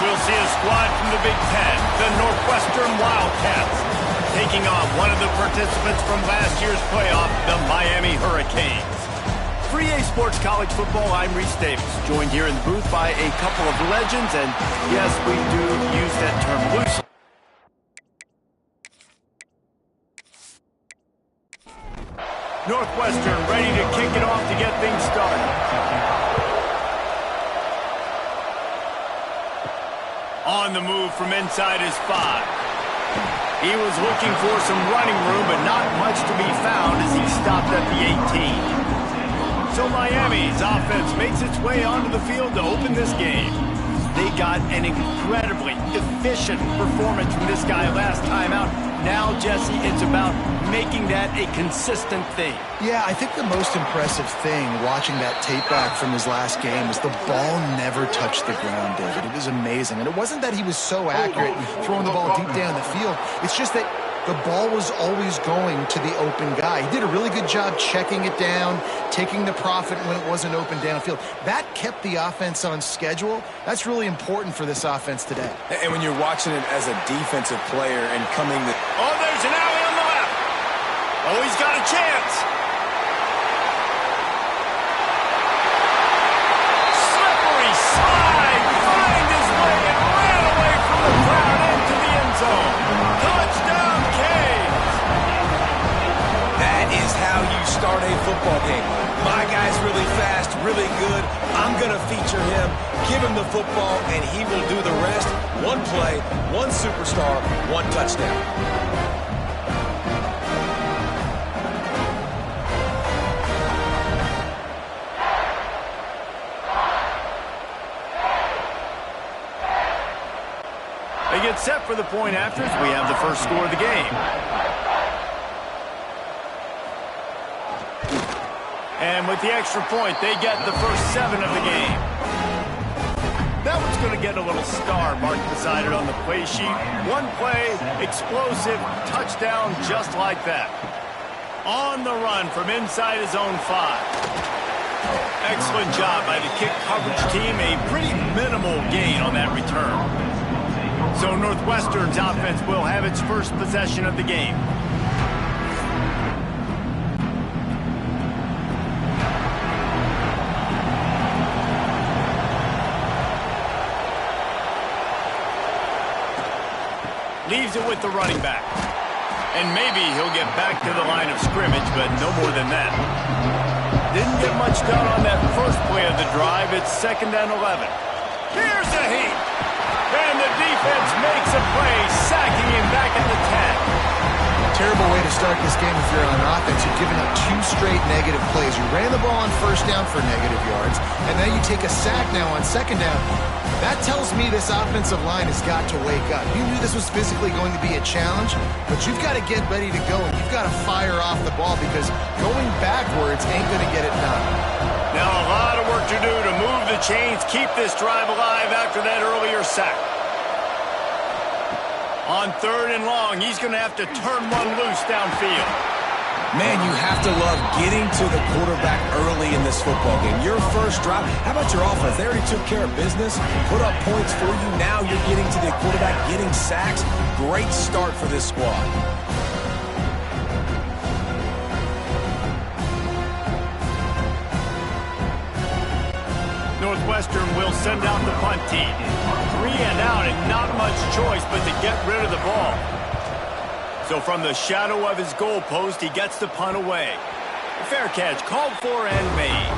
we'll see a squad from the Big Ten, the Northwestern Wildcats, taking on one of the participants from last year's playoff, the Miami Hurricanes. For EA Sports College Football, I'm Reese Davis, joined here in the booth by a couple of legends, and yes, we do use that term loosely. Northwestern ready to kick it off to get things started. On the move from inside his 5. He was looking for some running room, but not much to be found as he stopped at the 18. So Miami's offense makes its way onto the field to open this game. They got an incredibly efficient performance from this guy last time out. Now, Jesse, it's about making that a consistent thing. Yeah, I think the most impressive thing watching that tape back from his last game is the ball never touched the ground, David. It was amazing. And it wasn't that he was so accurate throwing the ball deep down the field. It's just that the ball was always going to the open guy. He did a really good job checking it down, taking the profit when it wasn't open downfield. That kept the offense on schedule. That's really important for this offense today. And when you're watching it as a defensive player and coming to... Oh, there's an alley on the left. Oh, he's got a chance. Slippery slide. Find his way and ran away from the crowd into the end zone. Touchdown, Canes. That is how you start a football game. My guy's really fast, really good. I'm going to feature him, give him the football, and he will do the rest. One play, one superstar, one touchdown. They get set for the point afters. We have the first score of the game. And with the extra point, they get the first 7 of the game. That one's going to get a little star mark beside it on the play sheet. One play, explosive, touchdown just like that. On the run from inside his own 5. Excellent job by the kick coverage team. A pretty minimal gain on that return. So Northwestern's offense will have its first possession of the game. Leaves it with the running back. And maybe he'll get back to the line of scrimmage, but no more than that. Didn't get much done on that first play of the drive. It's 2nd and 11. Here's a heat. And the defense makes a play, sacking him back at the 10. Terrible way to start this game if you're on offense. You're giving up 2 straight negative plays. You ran the ball on first down for negative yards, and now you take a sack now on second down. That tells me this offensive line has got to wake up. You knew this was physically going to be a challenge, but you've got to get ready to go, and you've got to fire off the ball because going backwards ain't going to get it done. Now a lot of work to do to move the chains, keep this drive alive after that earlier sack. On 3rd and long, he's going to have to turn one loose downfield. Man, you have to love getting to the quarterback early in this football game. Your first drive, how about your offense? They already took care of business, put up points for you. Now you're getting to the quarterback, getting sacks. Great start for this squad. Northwestern will send out the punt team. 3 and out and not much choice but to get rid of the ball. So from the shadow of his goalpost, he gets the punt away. Fair catch, called for and made.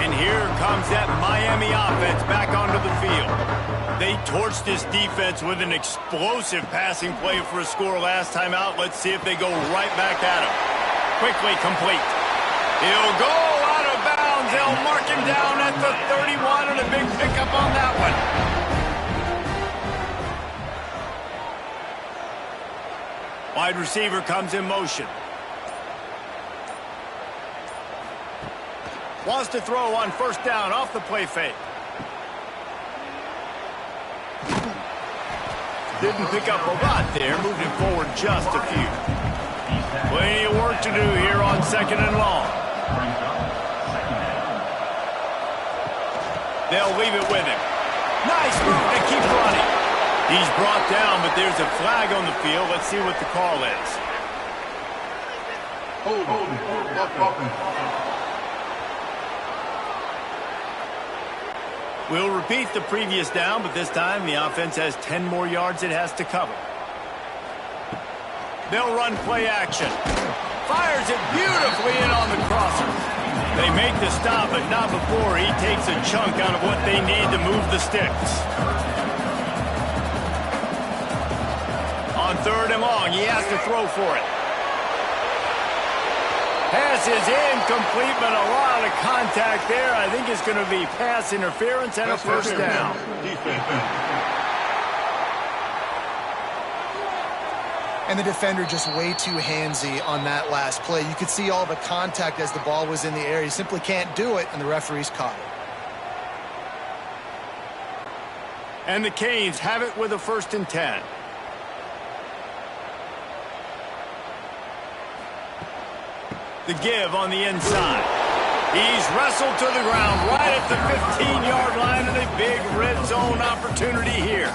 And here comes that Miami offense back onto the field. They torched this defense with an explosive passing play for a score last time out. Let's see if they go right back at him. Quickly complete. He'll go out of bounds. They'll mark him down at the 31 and a big pickup on that one. Wide receiver comes in motion. Wants to throw on first down off the play fake. Didn't pick up a lot there, moving forward just a few. Plenty of work to do here on 2nd and long. They'll leave it with him. Nice move to keep running. He's brought down, but there's a flag on the field. Let's see what the call is. We'll repeat the previous down, but this time the offense has 10 more yards it has to cover. They'll run play action. Fires it beautifully in on the crosser. They make the stop, but not before he takes a chunk out of what they need to move the sticks. On 3rd and long, he has to throw for it. Pass is incomplete, but a lot of contact there. I think it's going to be pass interference and a first down. And the defender just way too handsy on that last play. You could see all the contact as the ball was in the air. He simply can't do it, and the referee's caught it. And the Canes have it with a 1st and 10. The give on the inside. He's wrestled to the ground right at the 15-yard line, and a big red zone opportunity here.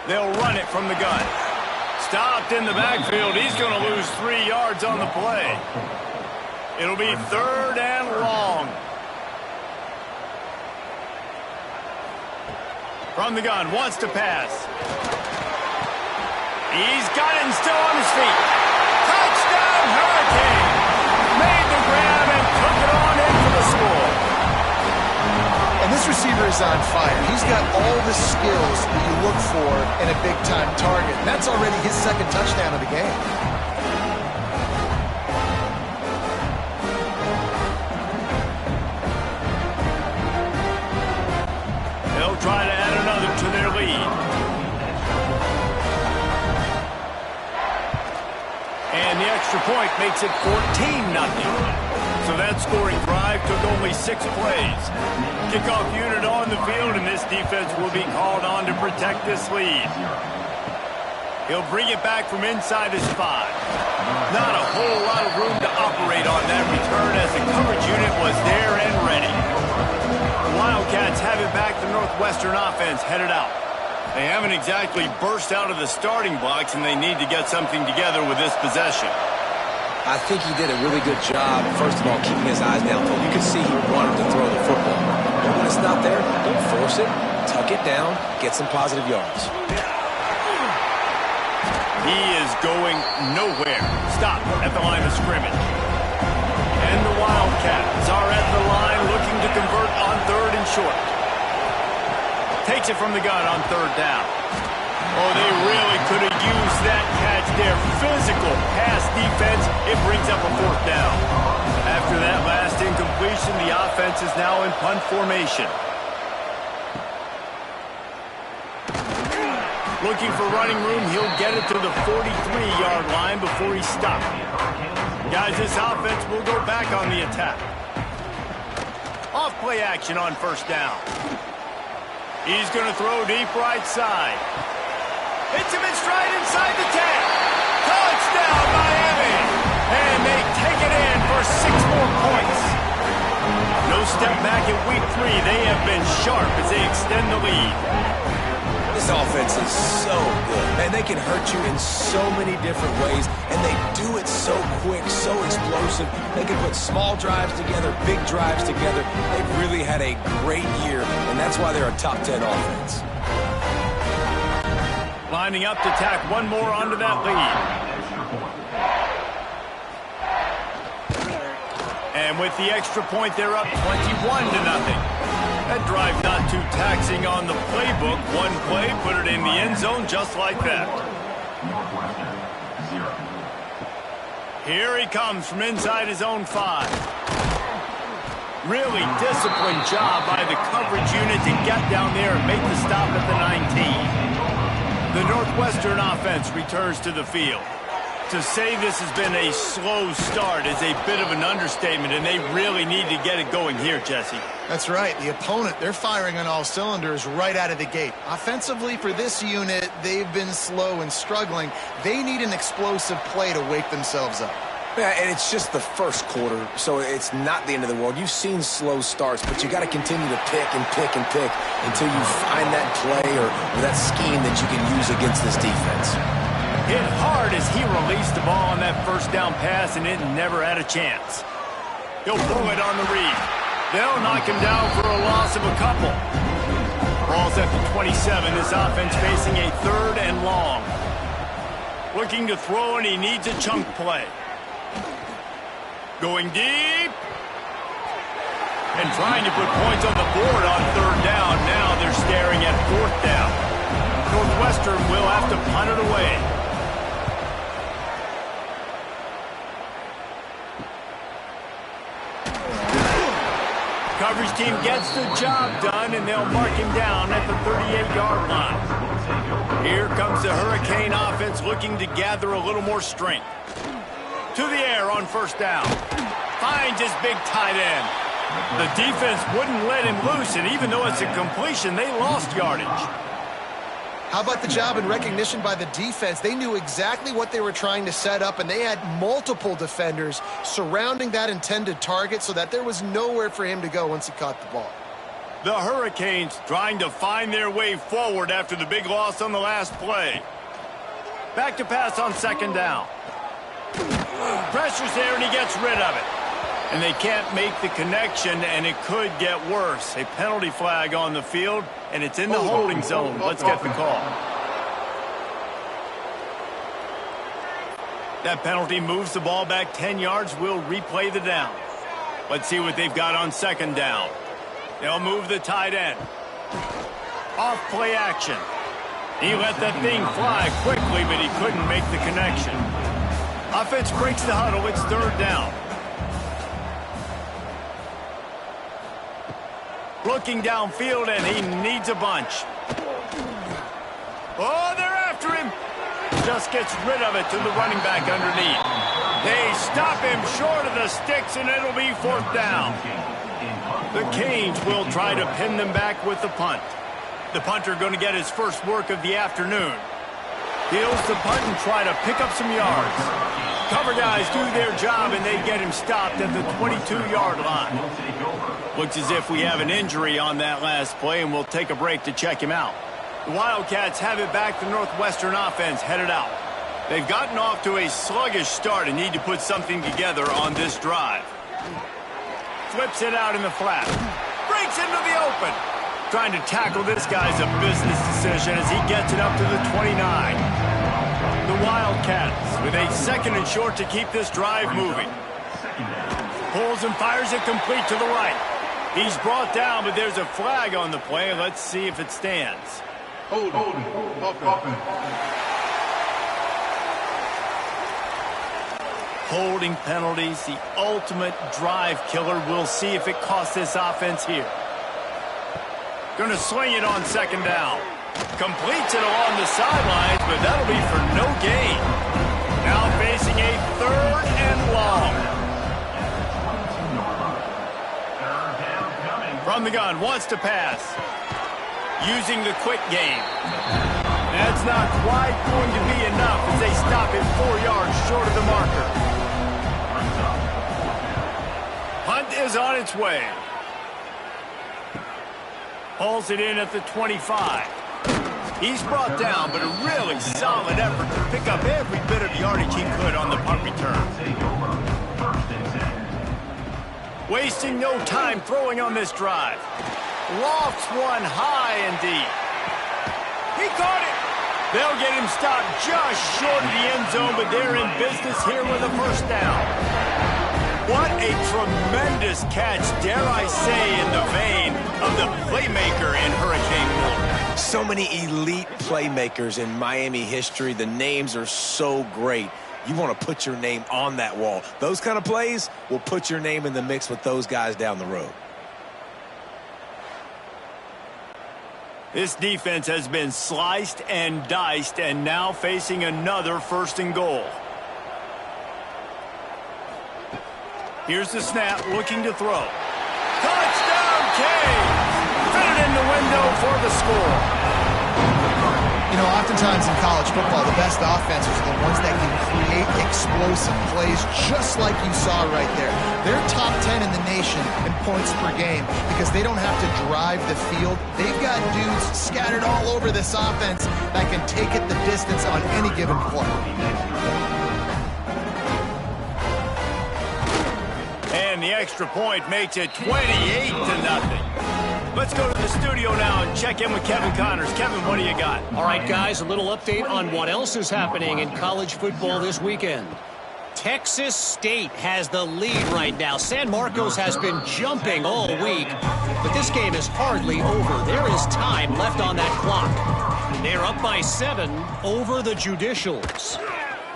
They'll run it from the gun. Stopped in the backfield. He's going to lose 3 yards on the play. It'll be 3rd and long. From the gun, wants to pass. He's got it and still on his feet. Touchdown, Hurricane! Made the grab and took it on in for the score. And this receiver is on fire. He's got all the skills that you look for in a big-time target. That's already his 2nd touchdown of the game. They'll try to add another to their lead. And the extra point makes it 14-0. So that scoring drive took only 6 plays. Kickoff unit on the field, and this defense will be called on to protect this lead. He'll bring it back from inside his 5. Not a whole lot of room to operate on that return as the coverage unit was there and ready. The Wildcats have it back. The Northwestern offense headed out. They haven't exactly burst out of the starting blocks, and they need to get something together with this possession. I think he did a really good job, first of all, keeping his eyes downfield. You can see he wanted to throw the football. But when it's not there, don't force it. Tuck it down. Get some positive yards. He is going nowhere. Stop at the line of scrimmage. And the Wildcats are at the line looking to convert on 3rd and short. Takes it from the gun on 3rd down. Oh, they really could have used that catch there. Physical pass defense. It brings up a 4th down. After that last incompletion, the offense is now in punt formation. Looking for running room. He'll get it to the 43-yard line before he stopped. Guys, this offense will go back on the attack. Off play action on 1st down. He's going to throw deep right side. Hits him in stride inside the 10. Touchdown, Miami. And they take it in for 6 more points. No step back in week 3. They have been sharp as they extend the lead. This offense is so good. Man, they can hurt you in so many different ways, and they do it so quick, so explosive. They can put small drives together, big drives together. They've really had a great year, and that's why they're a top 10 offense. Lining up to tack one more onto that lead. And with the extra point, they're up 21-0. That drive not too taxing on the playbook. One play, put it in the end zone just like that. Here he comes from inside his own 5. Really disciplined job by the coverage unit to get down there and make the stop at the 19. The Northwestern offense returns to the field. To say this has been a slow start is a bit of an understatement, and they really need to get it going here, Jesse. That's right. The opponent, they're firing on all cylinders right out of the gate. Offensively, for this unit, they've been slow and struggling. They need an explosive play to wake themselves up. Yeah, and it's just the first quarter, so it's not the end of the world. You've seen slow starts, but you got to continue to pick and pick and pick until you find that play or that scheme that you can use against this defense. Hit hard as he released the ball on that first down pass, and it never had a chance. He'll pull it on the read. They'll knock him down for a loss of a couple. Ball's at the 27. This offense facing a 3rd and long. Looking to throw, and he needs a chunk play. Going deep. And trying to put points on the board on 3rd down. Now they're staring at 4th down. Northwestern will have to punt it away. Coverage team gets the job done, and they'll mark him down at the 38-yard line. Here comes the Hurricane offense looking to gather a little more strength. To the air on 1st down. Finds his big tight end. The defense wouldn't let him loose, and even though it's a completion, they lost yardage. How about the job and recognition by the defense? They knew exactly what they were trying to set up, and they had multiple defenders surrounding that intended target so that there was nowhere for him to go once he caught the ball. The Hurricanes trying to find their way forward after the big loss on the last play. Back to pass on 2nd down. Pressure's there, and he gets rid of it. And they can't make the connection, and it could get worse. A penalty flag on the field, and it's in the holding zone. Let's get the call. That penalty moves the ball back 10 yards. We'll replay the down. Let's see what they've got on 2nd down. They'll move the tight end. Off play action. He let that thing fly quickly, but he couldn't make the connection. Offense breaks the huddle. It's 3rd down. Looking downfield, and he needs a bunch. Oh, they're after him. Just gets rid of it to the running back underneath. They stop him short of the sticks, and it'll be 4th down. The Canes will try to pin them back with the punt. The punter going to get his first work of the afternoon. Heels the punt and try to pick up some yards. Cover guys do their job, and they get him stopped at the 22-yard line. Looks as if we have an injury on that last play, and we'll take a break to check him out. The Wildcats have it back. The Northwestern offense headed out. They've gotten off to a sluggish start and need to put something together on this drive. Flips it out in the flat. Breaks into the open. Trying to tackle this guy's a business decision as he gets it up to the 29. The Wildcats with a 2nd and short to keep this drive moving. Pulls and fires it complete to the right. He's brought down, but there's a flag on the play. Let's see if it stands. Holding penalties, the ultimate drive killer. We'll see if it costs this offense here. Gonna swing it on 2nd down. Completes it along the sidelines, but that'll be for no gain. Now facing a 3rd and long. From the gun, wants to pass. Using the quick game. That's not quite going to be enough as they stop him 4 yards short of the marker. Hunt is on its way. Hauls it in at the 25. He's brought down, but a really solid effort to pick up every bit of yardage he could on the punt return. Wasting no time throwing on this drive. Lofts one high and deep. He caught it. They'll get him stopped just short of the end zone, but they're in business here with a 1st down. What a tremendous catch, dare I say, in the vein of the playmaker in Hurricane Miller. So many elite playmakers in Miami history. The names are so great. You want to put your name on that wall. Those kind of plays will put your name in the mix with those guys down the road. This defense has been sliced and diced, and now facing another 1st and goal. Here's the snap, looking to throw. Touchdown, Canes! Fit it in the window for the score. You know, oftentimes in college football, the best offenses are the ones that can create explosive plays just like you saw right there. They're top 10 in the nation in points per game because they don't have to drive the field. They've got dudes scattered all over this offense that can take it the distance on any given play. And the extra point makes it 28-0. Let's go to the studio now and check in with Kevin Connors. Kevin, what do you got? All right, guys, a little update on what else is happening in college football this weekend. Texas State has the lead right now. San Marcos has been jumping all week, but this game is hardly over. There is time left on that clock. They're up by 7 over the Judicials.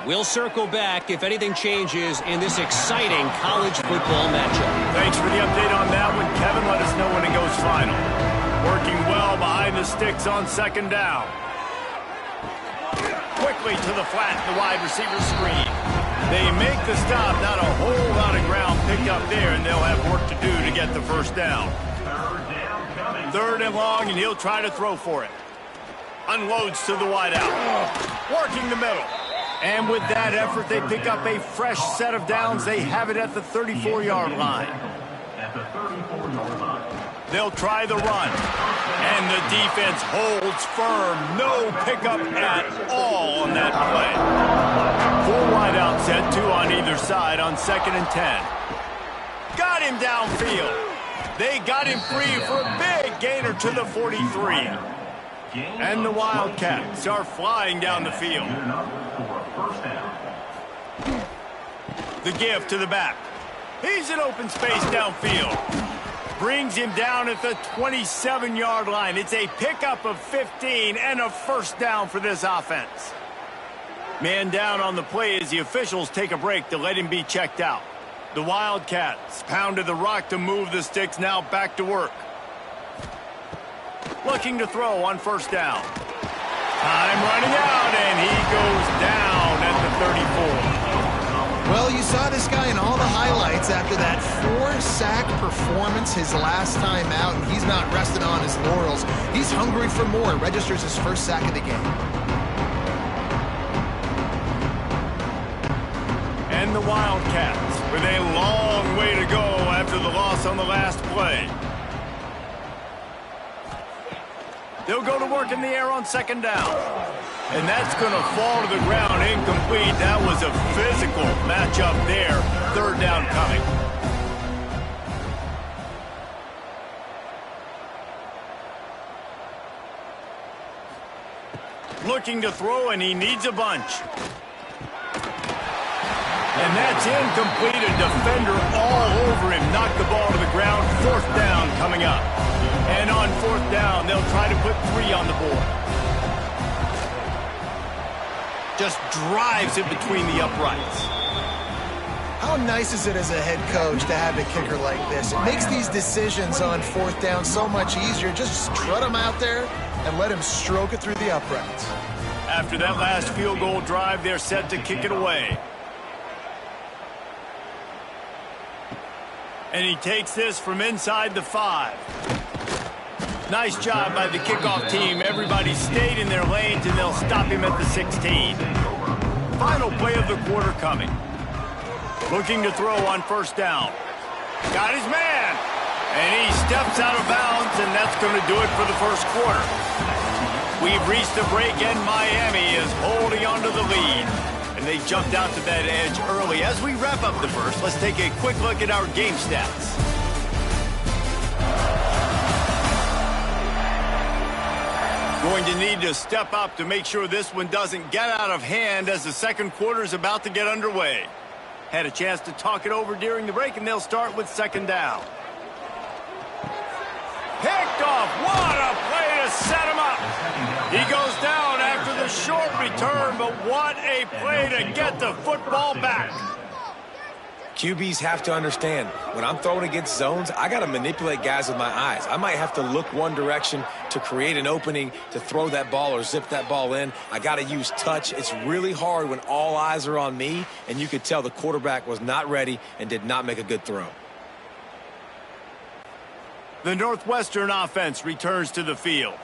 We'll circle back if anything changes in this exciting college football matchup. Thanks for the update on that one, Kevin. Let us know when it goes final. Working well behind the sticks on second down. Quickly to the flat, the wide receiver screen. They make the stop, not a whole lot of ground picked up there, and they'll have work to do to get the first down. Third and long, and he'll try to throw for it. Unloads to the wideout. Working the middle. And with that effort, they pick up a fresh set of downs. They have it at the 34-yard line. They'll try the run. And the defense holds firm. No pickup at all on that play. 4 wideout set, 2 on either side on 2nd and 10. Got him downfield. They got him free for a big gainer to the 43. And the Wildcats are flying down the field. The give to the back. He's in open space downfield. Brings him down at the 27-yard line. It's a pickup of 15 and a first down for this offense. Man down on the play as the officials take a break to let him be checked out. The Wildcats pounded the rock to move the sticks, now back to work. Looking to throw on first down. Time running out, and he goes down at the 34. Well, you saw this guy in all the highlights after that 4-sack performance his last time out, and he's not resting on his laurels. He's hungry for more. Registers his first sack of the game. And the Wildcats with a long way to go after the loss on the last play. They'll go to work in the air on second down. And that's going to fall to the ground incomplete. That was a physical matchup there. Third down coming. Looking to throw, and he needs a bunch. And that's incomplete. A defender all over him. Knocked the ball to the ground. Fourth down coming up. And on fourth down, they'll try to put 3 on the board. Just drives it between the uprights. How nice is it as a head coach to have a kicker like this? It makes these decisions on fourth down so much easier. Just strut him out there and let him stroke it through the uprights. After that last field goal drive, they're set to kick it away. And he takes this from inside the 5. Nice job by the kickoff team. Everybody stayed in their lanes, and they'll stop him at the 16. Final play of the quarter coming. Looking to throw on first down. Got his man. And he steps out of bounds, and that's going to do it for the first quarter. We've reached the break, and Miami is holding onto the lead. And they jumped out to that edge early. As we wrap up the first, let's take a quick look at our game stats. Going to need to step up to make sure this one doesn't get out of hand as the second quarter is about to get underway. Had a chance to talk it over during the break, and they'll start with second down. Picked off. What a play to set him up. He goes down after the short return, but what a play to get the football back. QBs have to understand, when I'm throwing against zones, I got to manipulate guys with my eyes. I might have to look one direction to create an opening to throw that ball or zip that ball in. I got to use touch. It's really hard when all eyes are on me, and you could tell the quarterback was not ready and did not make a good throw. The Northwestern offense returns to the field.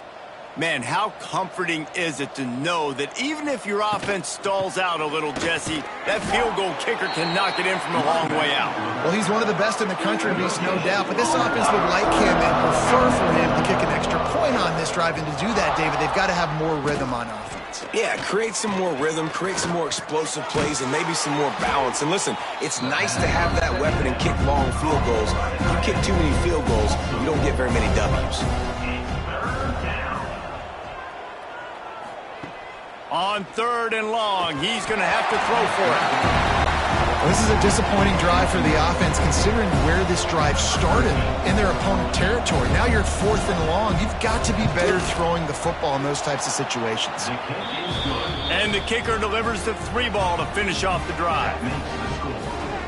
Man, how comforting is it to know that even if your offense stalls out a little, Jesse, that field goal kicker can knock it in from a long way out. Well, he's one of the best in the country, Reese, no doubt. But this offense would like him and prefer for him to kick an extra point on this drive. And to do that, David, they've got to have more rhythm on offense. Yeah, create some more rhythm, create some more explosive plays, and maybe some more balance. And listen, it's nice to have that weapon and kick long field goals. If you kick too many field goals, you don't get very many W's. On 3rd and long, he's going to have to throw for it. Well, this is a disappointing drive for the offense, considering where this drive started in their opponent territory. Now you're at 4th and long. You've got to be better throwing the football in those types of situations. And the kicker delivers the 3 ball to finish off the drive.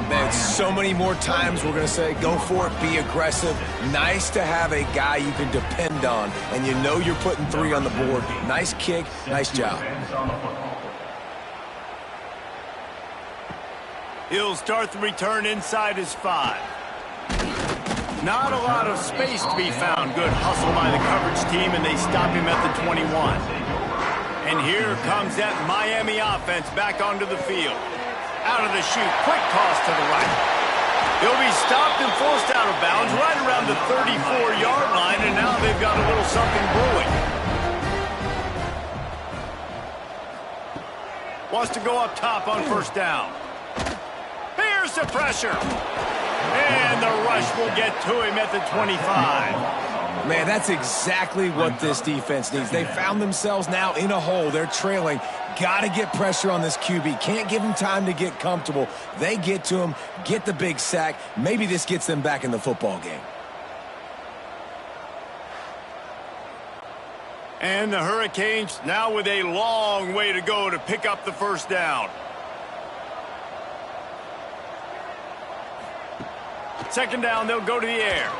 Man, so many more times we're going to say, go for it, be aggressive. Nice to have a guy you can depend on, and you know you're putting 3 on the board. Nice kick, nice job. He'll start the return inside his 5. Not a lot of space to be found. Good hustle by the coverage team, and they stop him at the 21. And here comes that Miami offense back onto the field. Out of the chute, quick toss to the right. He'll be stopped and forced out of bounds right around the 34-yard line, and now they've got a little something brewing. Wants to go up top on 1st down. Here's the pressure. And the rush will get to him at the 25. Man, that's exactly what this defense needs. They found themselves now in a hole. They're trailing. Got to get pressure on this QB. Can't give him time to get comfortable. They get to him, get the big sack. Maybe this gets them back in the football game. And the Hurricanes now with a long way to go to pick up the 1st down. 2nd down, they'll go to the air.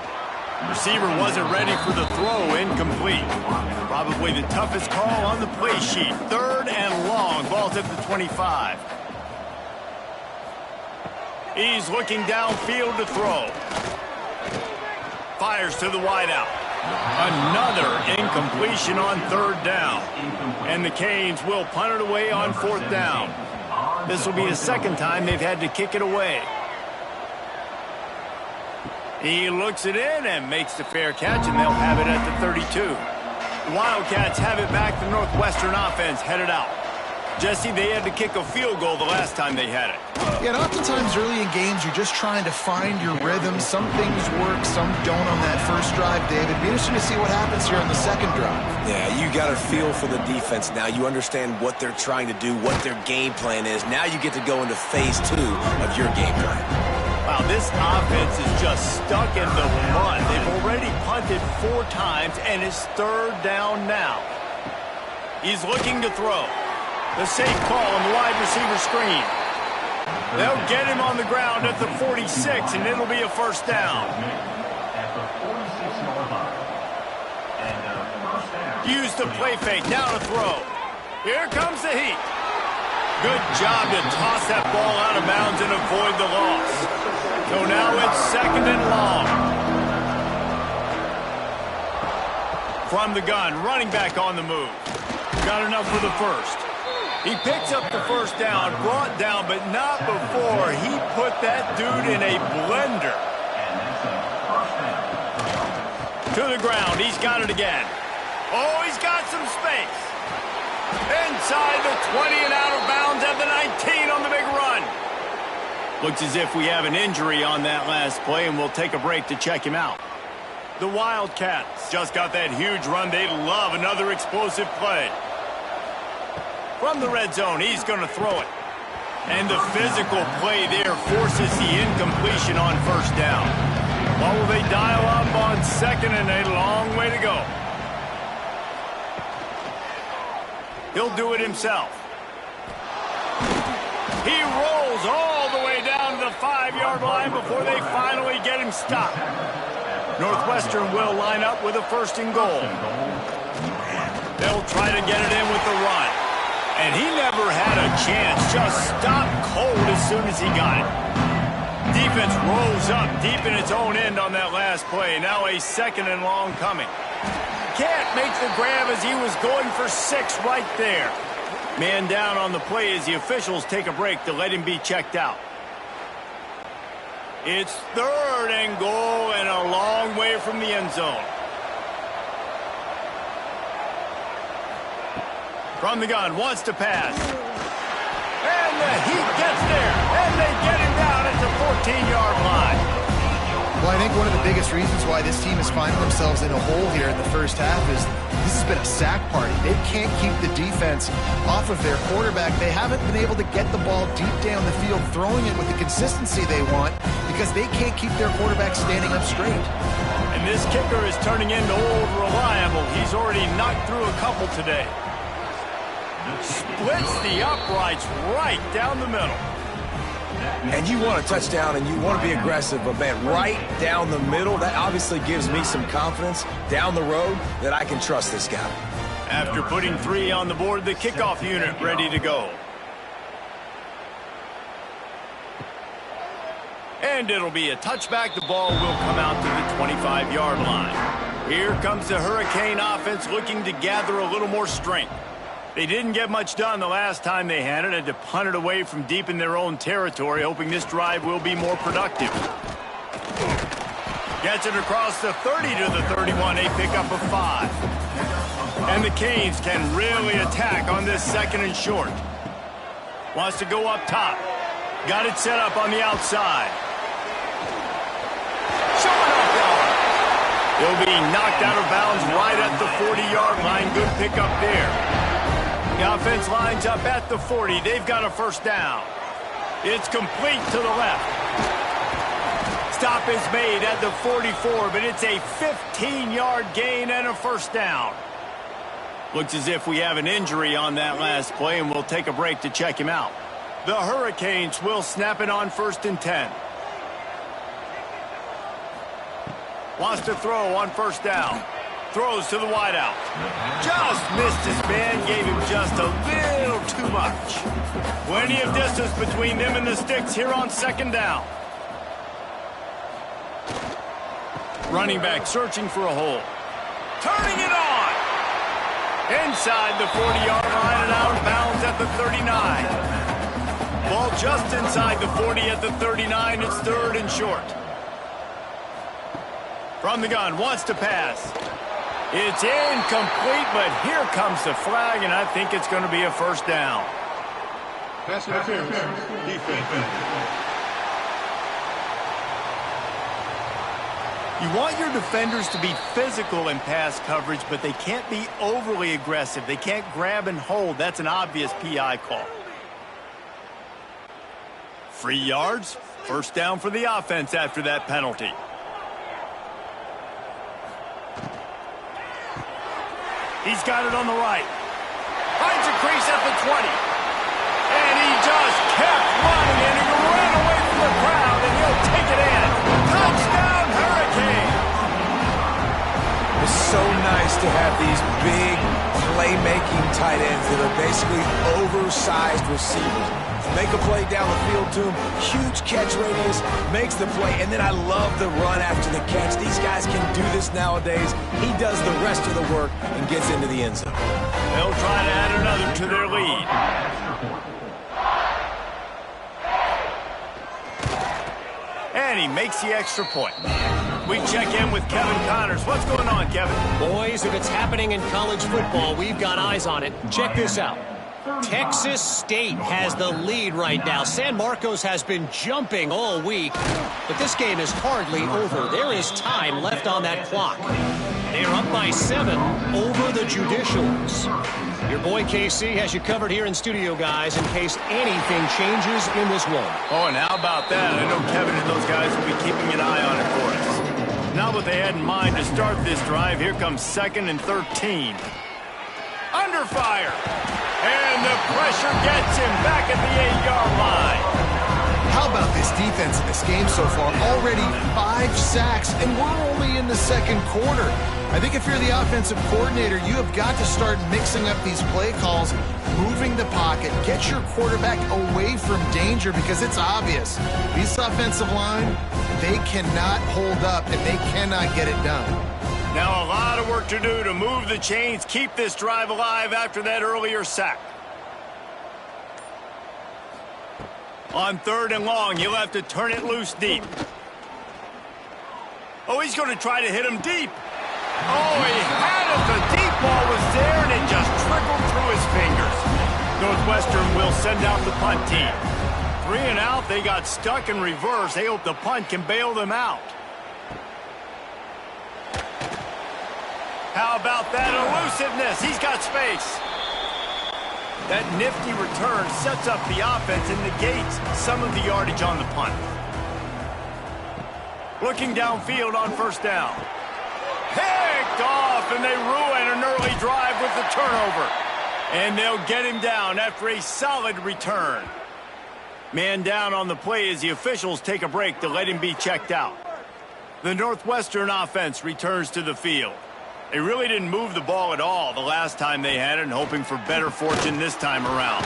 Receiver wasn't ready for the throw, incomplete. Probably the toughest call on the play sheet. 3rd and long, ball's at the 25. He's looking downfield to throw. Fires to the wideout. Another incompletion on 3rd down. And the Canes will punt it away on 4th down. This will be the 2nd time they've had to kick it away. He looks it in and makes the fair catch, and they'll have it at the 32. The Wildcats have it back. The Northwestern offense headed out. Jesse, they had to kick a field goal the last time they had it. Yeah, and oftentimes early in games, you're just trying to find your rhythm. Some things work, some don't on that first drive, David. Be interesting to see what happens here on the 2nd drive. Yeah, you got a feel for the defense now. You understand what they're trying to do, what their game plan is. Now you get to go into phase 2 of your game plan. Wow, this offense is just stuck in the mud. They've already punted 4 times, and it's 3rd down now. He's looking to throw. The safe call on the wide receiver screen. They'll get him on the ground at the 46, and it'll be a 1st down. Use the play fake, now to throw. Here comes the heat. Good job to toss that ball out of bounds and avoid the loss. So now it's 2nd and long. From the gun, running back on the move. Got enough for the 1st. He picks up the 1st down, brought down, but not before he put that dude in a blender. To the ground, he's got it again. Oh, he's got some space. Inside the 20 and out of bounds at the 19 on the big run. Looks as if we have an injury on that last play, and we'll take a break to check him out. The Wildcats just got that huge run. They love another explosive play. From the red zone, he's going to throw it. And the physical play there forces the incompletion on 1st down. What will they dial up on 2nd, and a long way to go? He'll do it himself. He rolls all the way down to the 5-yard line before they finally get him stopped. Northwestern will line up with a 1st and goal. They'll try to get it in with the run. And he never had a chance, just stopped cold as soon as he got it. Defense rose up deep in its own end on that last play. Now a 2nd and long coming. can't make the grab as he was going for 6 right there. Man down on the play as the officials take a break to let him be checked out. It's 3rd and goal and a long way from the end zone. From the gun, wants to pass. And the Heat gets there, and they get him down at the 14-yard line. Well, I think one of the biggest reasons why this team is finding themselves in a hole here in the first half is this has been a sack party. They can't keep the defense off of their quarterback. They haven't been able to get the ball deep down the field, throwing it with the consistency they want because they can't keep their quarterback standing up straight. And this kicker is turning into old reliable. He's already knocked through a couple today. Splits the uprights right down the middle. And you want a touchdown and you want to be aggressive, but man, right down the middle, that obviously gives me some confidence down the road that I can trust this guy. After putting 3 on the board, the kickoff unit ready to go. And it'll be a touchback. The ball will come out to the 25-yard line. Here comes the Hurricane offense looking to gather a little more strength. They didn't get much done the last time they had to punt it away from deep in their own territory, hoping this drive will be more productive. Gets it across the 30 to the 31. They pick up a 5. And the Canes can really attack on this 2nd and short. Wants to go up top. Got it set up on the outside. Showing off yard. He'll be knocked out of bounds right at the 40-yard line. Good pickup there. The offense lines up at the 40. They've got a first down. It's complete to the left. Stop is made at the 44, but it's a 15-yard gain and a first down. Looks as if we have an injury on that last play, and we'll take a break to check him out. The Hurricanes will snap it on 1st and 10. Wants to throw on first down. Throws to the wideout. Just missed his man, gave him just a little too much. Plenty of distance between them and the sticks here on 2nd down. Running back searching for a hole. Turning it on. Inside the 40-yard line and out of bounds at the 39. Ball just inside the 40 at the 39. It's 3rd and short. From the gun, wants to pass. It's incomplete, but here comes the flag, and I think it's going to be a first down. Pass interference. Defense. You want your defenders to be physical in pass coverage, but they can't be overly aggressive. They can't grab and hold. That's an obvious PI call. 3 yards. First down for the offense after that penalty. He's got it on the right. Finds a crease at the 20. And he just kept running, and he ran away from the crowd, and he'll take it in. Touchdown, Hurricane! It's so nice to have these big playmaking tight ends that are basically oversized receivers. Make a play down the field to him, huge catch radius, makes the play, and then I love the run after the catch. These guys can do this nowadays. He does the rest of the work and gets into the end zone. They'll try to add another to their lead. And he makes the extra point. We check in with Kevin Connors. What's going on, Kevin? Boys, if it's happening in college football, we've got eyes on it. Check this out. Texas State has the lead right now. San Marcos has been jumping all week, but this game is hardly over. There is time left on that clock. They are up by 7 over the Judicials. Your boy KC has you covered here in studio, guys, in case anything changes in this one. Oh, and how about that? I know Kevin and those guys will be keeping an eye on it for us. Now what they had in mind to start this drive, here comes 2nd and 13. Under fire. And the pressure gets him back at the 8-yard line. How about this defense in this game so far? Already 5 sacks, and we're only in the 2nd quarter. I think if you're the offensive coordinator, you have got to start mixing up these play calls, moving the pocket, get your quarterback away from danger, because it's obvious. This offensive line, they cannot hold up, and they cannot get it done. Now a lot of work to do to move the chains, keep this drive alive after that earlier sack. On 3rd and long, he'll have to turn it loose deep. Oh, he's going to try to hit him deep. Oh, he had it. The deep ball was there, and it just trickled through his fingers. Northwestern will send out the punt team. 3 and out, they got stuck in reverse. They hope the punt can bail them out. How about that elusiveness? He's got space. That nifty return sets up the offense and negates some of the yardage on the punt. Looking downfield on 1st down. Picked off, and they ruin an early drive with the turnover. And they'll get him down after a solid return. Man down on the play as the officials take a break to let him be checked out. The Northwestern offense returns to the field. They really didn't move the ball at all the last time they had it, and hoping for better fortune this time around.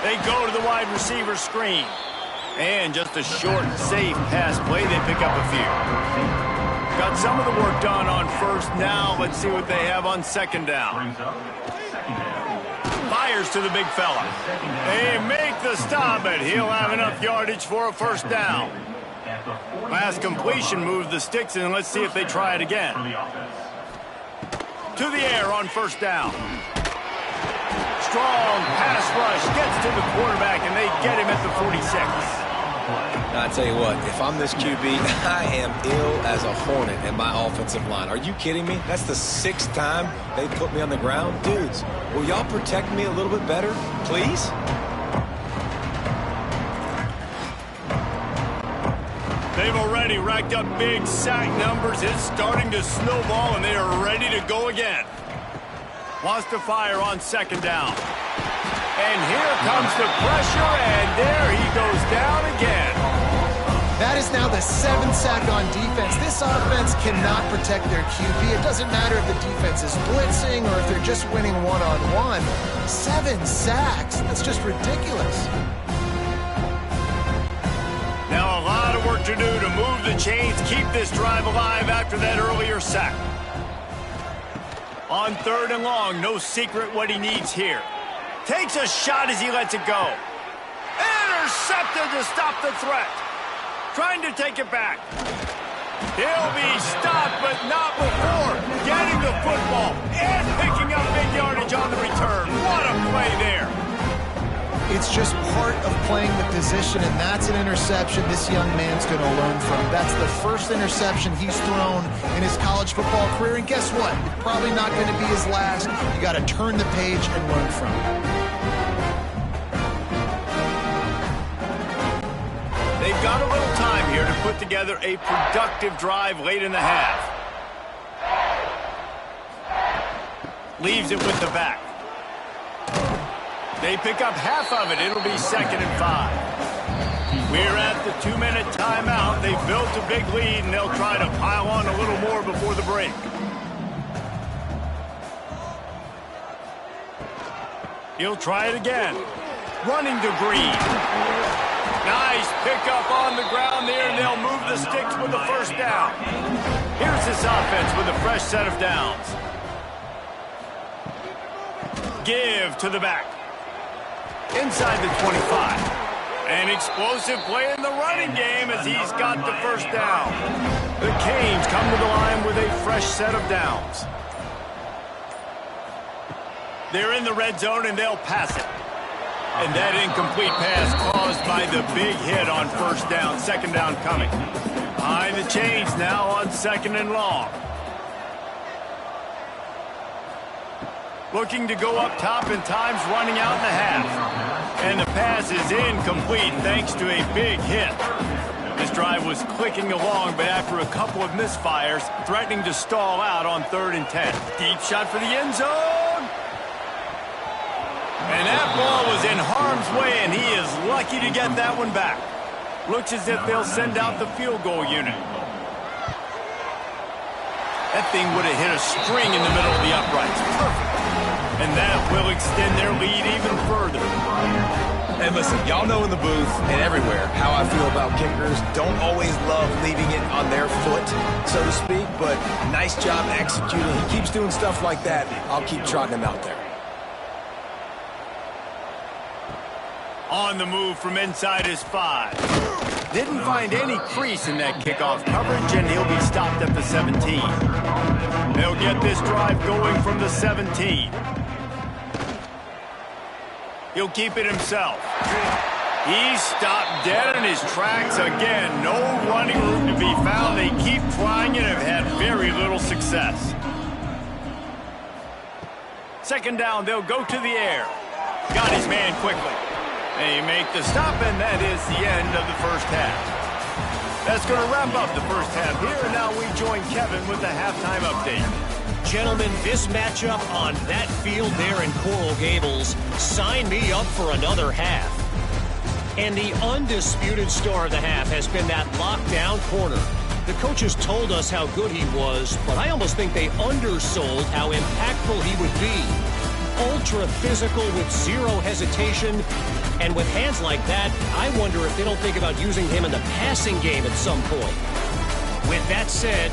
They go to the wide receiver screen. And just a short, safe pass play, they pick up a few. Got some of the work done on 1st. Now let's see what they have on 2nd down. Fires to the big fella. They make the stop, but he'll have enough yardage for a 1st down. Last completion moved the sticks, and let's see if they try it again. To the air on 1st down. Strong pass rush gets to the quarterback, and they get him at the 46. Now, I tell you what, if I'm this QB, I am ill as a hornet in my offensive line. Are you kidding me? That's the 6th time they put me on the ground. Dudes, will y'all protect me a little bit better, please? They've already racked up big sack numbers. It's starting to snowball, and they are ready to go again. Wants to fire on 2nd down. And here comes the pressure, and there he goes down again. That is now the 7th sack on defense. This offense cannot protect their QB. It doesn't matter if the defense is blitzing or if they're just winning one-on-one. 7 sacks. That's just ridiculous. Now a lot of work to do to move the chains, keep this drive alive after that earlier sack. On 3rd and long, no secret what he needs here. Takes a shot as he lets it go. Intercepted to stop the threat. Trying to take it back. He'll be stopped, but not before getting the football and picking up big yardage on the return. What a play there. It's just part of playing the position, and that's an interception this young man's going to learn from. That's the 1st interception he's thrown in his college football career, and guess what? It's probably not going to be his last. You got to turn the page and learn from it. They've got a little time here to put together a productive drive late in the half. Leaves it with the back. They pick up half of it. It'll be 2nd and 5. We're at the 2-minute timeout. They've built a big lead, and they'll try to pile on a little more before the break. He'll try it again. Running to Green. Nice pickup on the ground there, and they'll move the sticks with the 1st down. Here's this offense with a fresh set of downs. Give to the back. Inside the 25. An explosive play in the running game as he's got the 1st down. The Canes come to the line with a fresh set of downs. They're in the red zone, and they'll pass it. And that incomplete pass caused by the big hit on 1st down. 2nd down coming. Behind the chains now on 2nd and long. Looking to go up top, and time's running out in the half. And the pass is incomplete thanks to a big hit. This drive was clicking along, but after a couple of misfires, threatening to stall out on 3rd and 10. Deep shot for the end zone. And that ball was in harm's way, and he is lucky to get that one back. Looks as if they'll send out the field goal unit. That thing would have hit a string in the middle of the uprights. Perfect. And that will extend their lead even further. And listen, y'all know in the booth and everywhere how I feel about kickers. Don't always love leaving it on their foot, so to speak, but nice job executing. He keeps doing stuff like that. I'll keep trotting him out there. On the move from inside his 5. Didn't find any crease in that kickoff coverage, and he'll be stopped at the 17. They'll get this drive going from the 17. He'll keep it himself. He's stopped dead in his tracks again. No running room to be found. They keep trying and have had very little success. Second down, they'll go to the air. Got his man quickly. They make the stop, and that is the end of the first half. That's going to wrap up the first half here. And now we join Kevin with the halftime update. Gentlemen, this matchup on that field there in Coral Gables, sign me up for another half. And the undisputed star of the half has been that lockdown corner. The coaches told us how good he was, but I almost think they undersold how impactful he would be. Ultra physical with zero hesitation. And with hands like that, I wonder if they don't think about using him in the passing game at some point. With that said,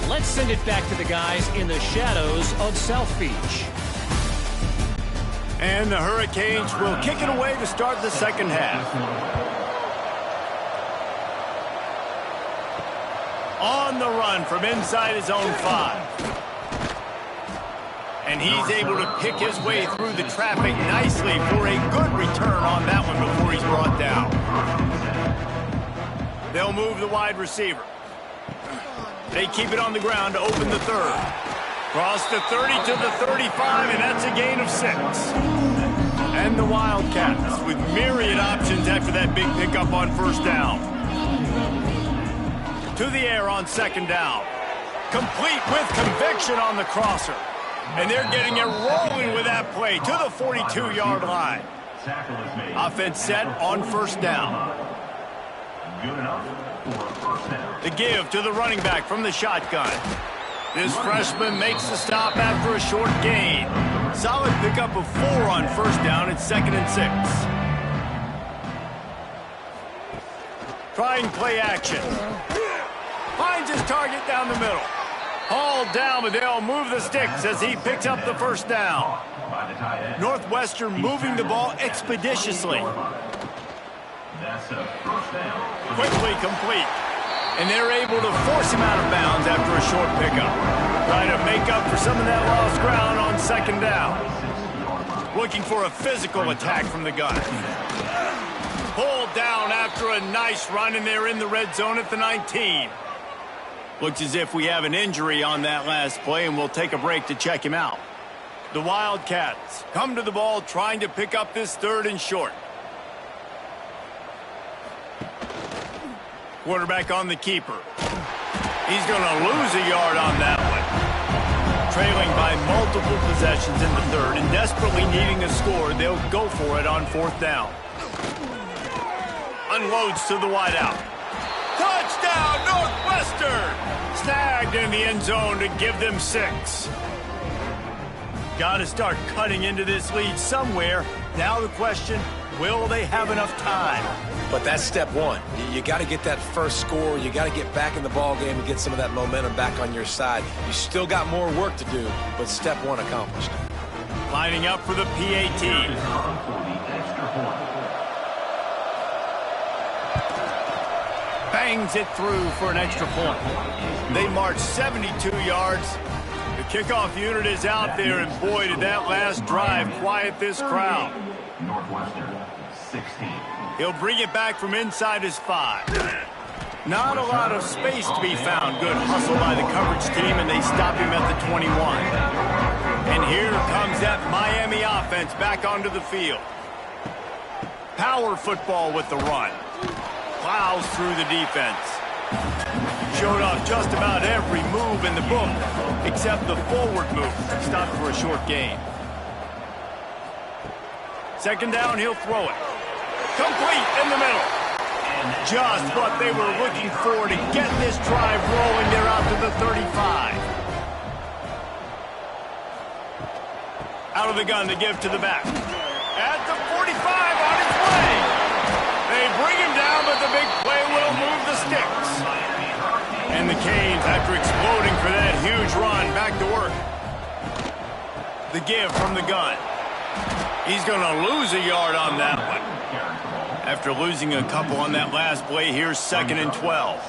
let's send it back to the guys in the shadows of South Beach. And the Hurricanes will kick it away to start the second half. On the run from inside his own 5. And he's able to pick his way through the traffic nicely for a good return on that one before he's brought down. They'll move the wide receiver. They keep it on the ground to open the 3rd. Cross the 30 to the 35, and that's a gain of 6. And the Wildcats with myriad options after that big pickup on first down. To the air on second down. Complete with conviction on the crosser. And they're getting it rolling with that play to the 42-yard line. Offense set on first down. The give to the running back from the shotgun. This freshman makes the stop after a short gain. Solid pickup of 4 on first down at 2nd and 6. Trying play action. Finds his target down the middle. Hauled down, but they'll move the sticks as he picks up the first down. Northwestern moving the ball expeditiously. Quickly complete. And they're able to force him out of bounds after a short pickup. Trying to make up for some of that lost ground on second down. Looking for a physical attack from the gun. Pulled down after a nice run, and they're in the red zone at the 19. Looks as if we have an injury on that last play, and we'll take a break to check him out. The Wildcats come to the ball trying to pick up this 3rd and short. Quarterback on the keeper. He's going to lose a yard on that one. Trailing by multiple possessions in the 3rd and desperately needing a score, they'll go for it on 4th down. Unloads to the wideout. Touchdown, Northwestern! Snagged in the end zone to give them 6. Got to start cutting into this lead somewhere. Now the question, will they have enough time? But that's step 1. You got to get that first score. You got to get back in the ball game and get some of that momentum back on your side. You still got more work to do, but step 1 accomplished. Lining up for the PAT. Bangs it through for an extra point. They march 72 yards. The kickoff unit is out there, and boy, did that last drive quiet this crowd. Northwestern, 16. He'll bring it back from inside his 5. Not a lot of space to be found. Good hustle by the coverage team, and they stop him at the 21. And here comes that Miami offense back onto the field. Power football with the run. Plows through the defense. Showed off just about every move in the book, except the forward move. Stopped for a short gain. Second down, he'll throw it. Complete in the middle. Just what they were looking for to get this drive rolling. They're out to the 35. Out of the gun to give to the back. At the 45 on his way. They bring him down, but the big play will move the sticks. And the Canes, after exploding for that huge run, back to work. The give from the gun. He's going to lose a yard on that one. After losing a couple on that last play, here's 2nd and 12.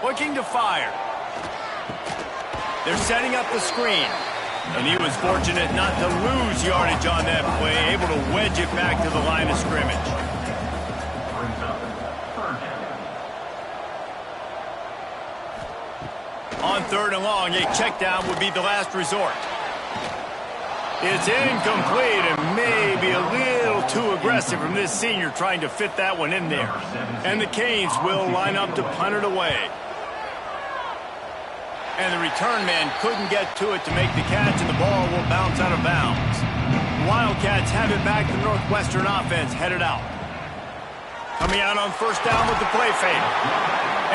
Looking to fire. They're setting up the screen. And he was fortunate not to lose yardage on that play, able to wedge it back to the line of scrimmage. On 3rd and long, a check down would be the last resort. It's incomplete and maybe a little too aggressive from this senior trying to fit that one in there. And the Canes will line up to punt it away. And the return man couldn't get to it to make the catch, and the ball will bounce out of bounds. Wildcats have it back. The Northwestern offense headed out. Coming out on 1st down with the play fake.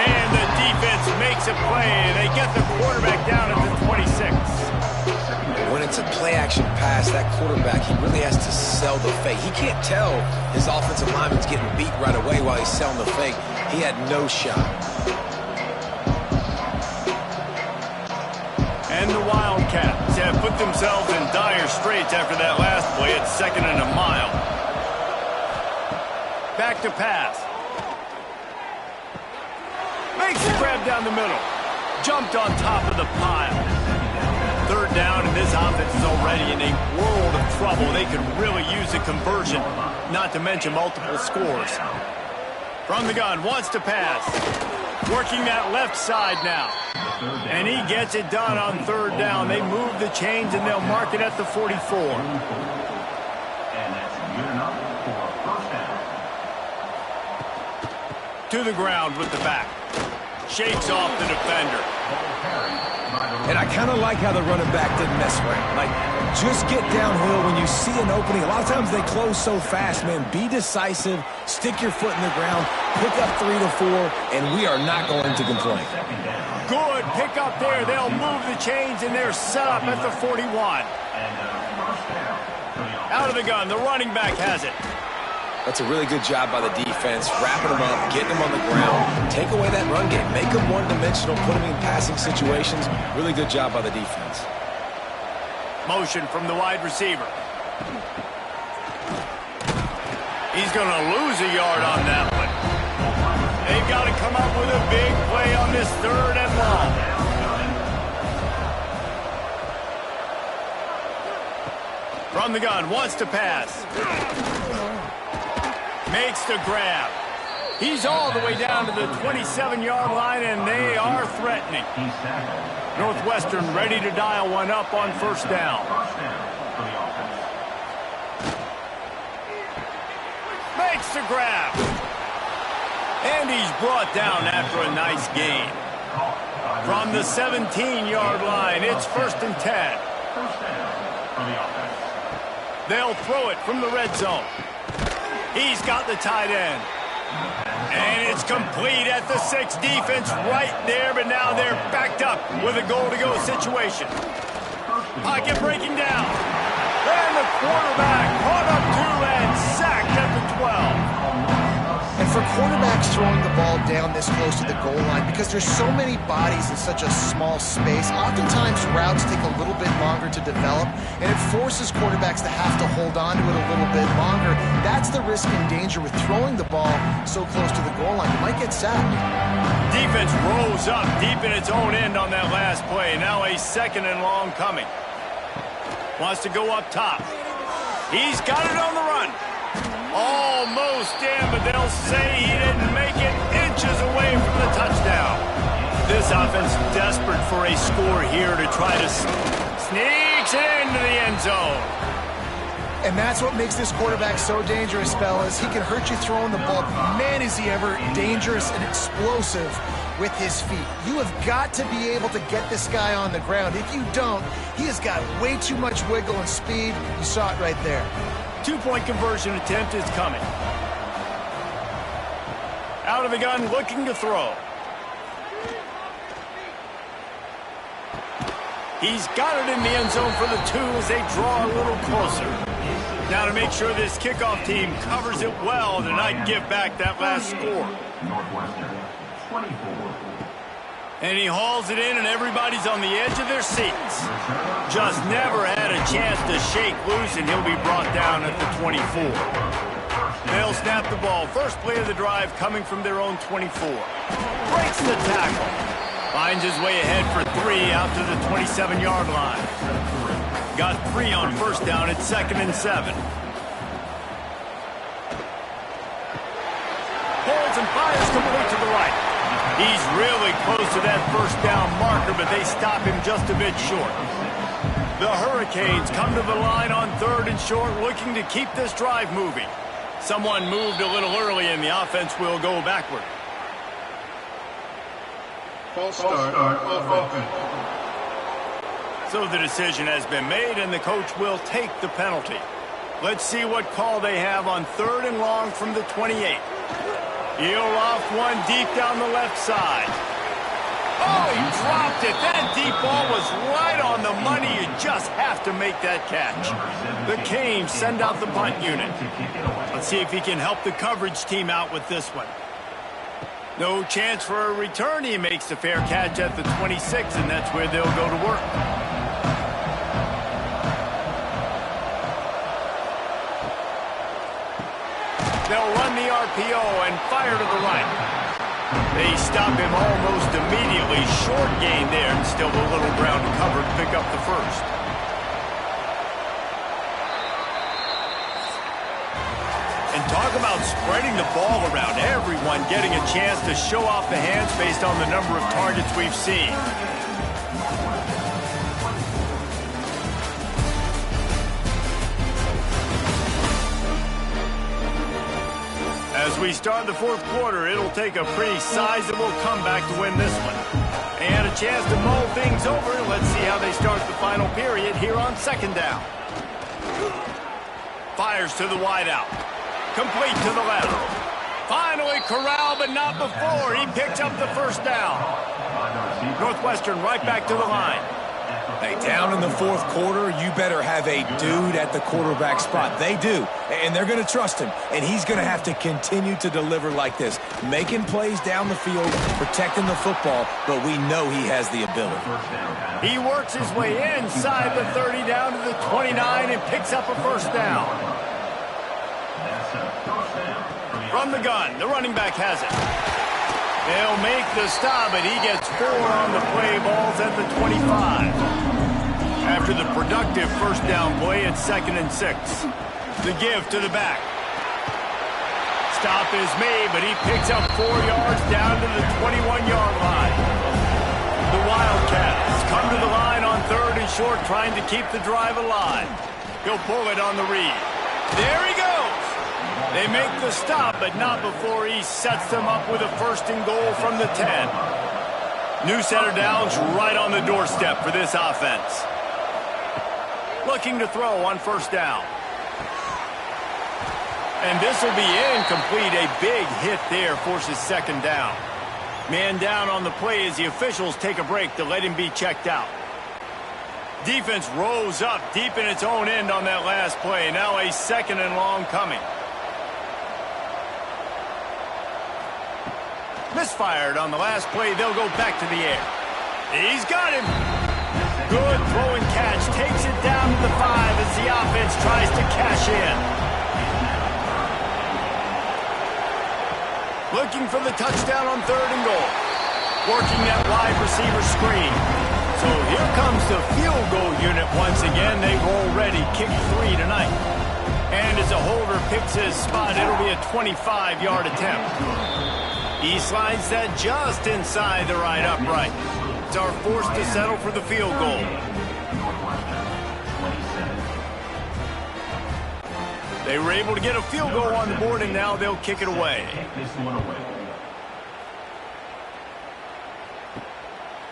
And the defense makes a play, and they get the quarterback down at the 26. When it's a play-action pass, that quarterback, he really has to sell the fake. He can't tell his offensive lineman's getting beat right away while he's selling the fake. He had no shot. And the Wildcats have put themselves in dire straits after that last play. It's 2nd and a mile. Back to pass. Makes the grab down the middle. Jumped on top of the pile. 3rd down, and this offense is already in a world of trouble. They could really use a conversion, not to mention multiple scores. From the gun, wants to pass. Working that left side now. And he gets it done on 3rd down. They move the chains, and they'll mark it at the 44. To the ground with the back. Shakes off the defender. And I kind of like how the running back didn't mess with him. Like, just get downhill when you see an opening. A lot of times they close so fast, man. Be decisive, stick your foot in the ground, pick up 3 to 4, and we are not going to complain. Good pick up there. They'll move the chains, and they're set up at the 41. Out of the gun, the running back has it. That's a really good job by the defense, wrapping them up, getting them on the ground, take away that run game, make them one-dimensional, put them in passing situations. Really good job by the defense. Motion from the wide receiver. He's going to lose a yard on that one. They've got to come up with a big play on this 3rd and long. From the gun, wants to pass. Makes the grab. He's all the way down to the 27-yard line, and they are threatening. Northwestern ready to dial one up on 1st down. Makes the grab. And he's brought down after a nice gain. From the 17-yard line, it's 1st and 10. They'll throw it from the red zone. He's got the tight end. And it's complete at the 6. Defense right there, but now they're backed up with a goal-to-go situation. Pocket breaking down. And the quarterback caught up to and sacked at the 12. And for quarterbacks throwing the ball down this close to the goal line, because there's so many bodies in such a small space, oftentimes routes take a little bit longer to develop, and it forces quarterbacks to have to hold on to it a little bit longer. That's the risk and danger with throwing the ball so close to the goal line. You might get sacked. Defense rose up deep in its own end on that last play. Now a 2nd and long coming. Wants to go up top. He's got it on the run. Almost in, but they'll say he didn't make it, inches away from the touchdown. This offense desperate for a score here to try to sneaks it into the end zone. And that's what makes this quarterback so dangerous, fellas. He can hurt you throwing the ball. Man, is he ever dangerous and explosive with his feet. You have got to be able to get this guy on the ground. If you don't, he has got way too much wiggle and speed. You saw it right there. 2-point conversion attempt is coming. Out of the gun, looking to throw. He's got it in the end zone for the 2 as they draw a little closer. Now to make sure this kickoff team covers it well to not give back that last score. Northwestern, 24. And he hauls it in, and everybody's on the edge of their seats. Just never had a chance to shake loose, and he'll be brought down at the 24. They'll snap the ball. First play of the drive coming from their own 24. Breaks the tackle. Finds his way ahead for 3 out to the 27-yard line. Got 3 on first down at 2nd and 7. Pulls and fires complete to the right. He's really close to that first down marker, but they stop him just a bit short. The Hurricanes come to the line on 3rd and short, looking to keep this drive moving. Someone moved a little early, and the offense will go backward. False start off offense. So the decision has been made, and the coach will take the penalty. Let's see what call they have on 3rd and long from the 28. He'll off one deep down the left side. Oh, he dropped it. That deep ball was right on the money. You just have to make that catch. The Canes send out the punt unit. Let's see if he can help the coverage team out with this one. No chance for a return. He makes the fair catch at the 26, and that's where they'll go to work. They'll run the RPO and fire to the right. They stop him almost immediately. Short gain there, and still a little ground to cover to pick up the first. And talk about spreading the ball around. Everyone getting a chance to show off the hands based on the number of targets we've seen. As we start the 4th quarter, it'll take a pretty sizable comeback to win this one. And a chance to mull things over. Let's see how they start the final period here on 2nd down. Fires to the wideout. Complete to the left. Finally corralled, but not before. He picks up the first down. Northwestern right back to the line. Hey, down in the 4th quarter, you better have a dude at the quarterback spot. They do, and they're going to trust him, and he's going to have to continue to deliver like this, making plays down the field, protecting the football, but we know he has the ability. He works his way inside the 30 down to the 29 and picks up a first down. From the gun, the running back has it. They'll make the stop, but he gets 4 on the play. Balls at the 25. After the productive first down play, it's 2nd and 6. The give to the back. Stop is made, but he picks up 4 yards down to the 21-yard line. The Wildcats come to the line on 3rd and short, trying to keep the drive alive. He'll pull it on the read. There he goes. They make the stop, but not before he sets them up with a 1st and goal from the 10. New set of downs right on the doorstep for this offense. Looking to throw on 1st down. And this will be incomplete. A big hit there forces 2nd down. Man down on the play as the officials take a break to let him be checked out. Defense rose up deep in its own end on that last play. Now a 2nd and long coming. Misfired on the last play. They'll go back to the air. He's got him. Good throw and catch. Takes it down to the 5 as the offense tries to cash in. Looking for the touchdown on 3rd and goal. Working that wide receiver screen. So here comes the field goal unit once again. They've already kicked 3 tonight. And as a holder picks his spot, it'll be a 25-yard attempt. He slides that just inside the right upright. It's our forced to settle for the field goal. They were able to get a field goal on the board, and now they'll kick it away.